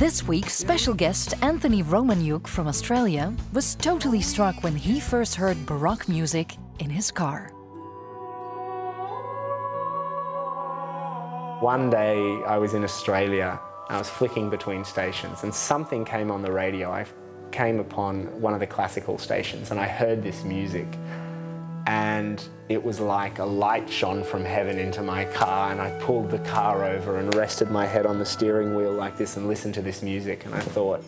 This week, special guest Anthony Romaniuk from Australia was totally struck when he first heard Baroque music in his car. One day I was in Australia, I was flicking between stations and something came on the radio. I came upon one of the classical stations and I heard this music and it was like a light shone from heaven into my car, and I pulled the car over and rested my head on the steering wheel like this and listened to this music, and I thought,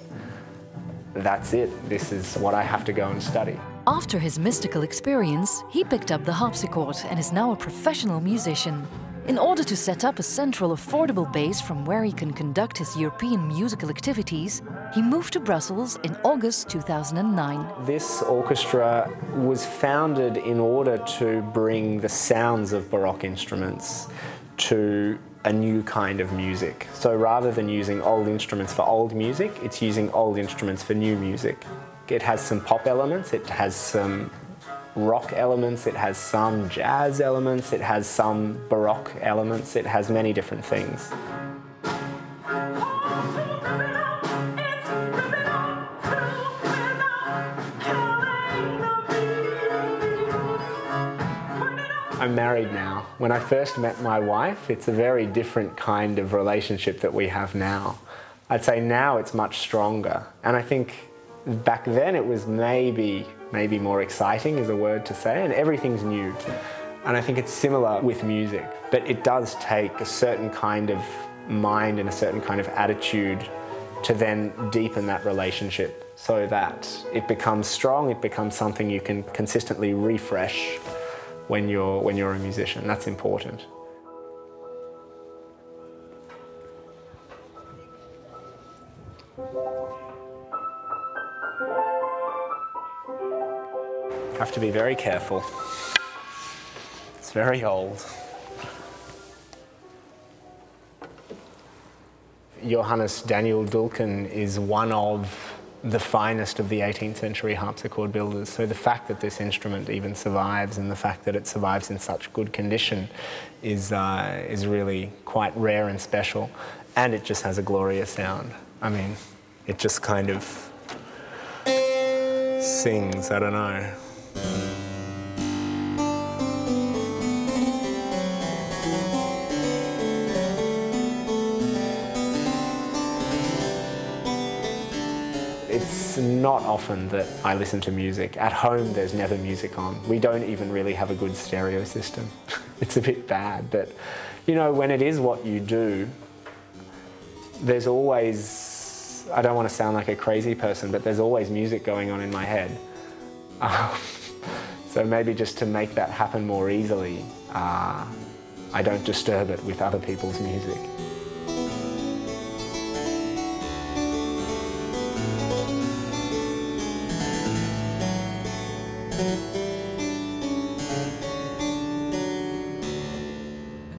that's it, this is what I have to go and study. After his mystical experience, he picked up the harpsichord and is now a professional musician. In order to set up a central, affordable base from where he can conduct his European musical activities, he moved to Brussels in August 2009. This orchestra was founded in order to bring the sounds of Baroque instruments to a new kind of music. So rather than using old instruments for old music, it's using old instruments for new music. It has some pop elements, it has some rock elements, it has some jazz elements, it has some Baroque elements, it has many different things. I'm married now. When I first met my wife, it's a very different kind of relationship that we have now. I'd say now it's much stronger, and I think back then it was maybe more exciting is a word to say, and everything's new. And I think it's similar with music, but it does take a certain kind of mind and a certain kind of attitude to then deepen that relationship so that it becomes strong, it becomes something you can consistently refresh when you're a musician. That's important. Have to be very careful. It's very old. Johannes Daniel Dulken is one of the finest of the 18th century harpsichord builders. So the fact that this instrument even survives and the fact that it survives in such good condition is really quite rare and special. And it just has a glorious sound. I mean, it just kind of sings, I don't know. It's not often that I listen to music. At home, there's never music on. We don't even really have a good stereo system. It's a bit bad, but you know, when it is what you do, there's always, I don't want to sound like a crazy person, but there's always music going on in my head. So maybe just to make that happen more easily, I don't disturb it with other people's music.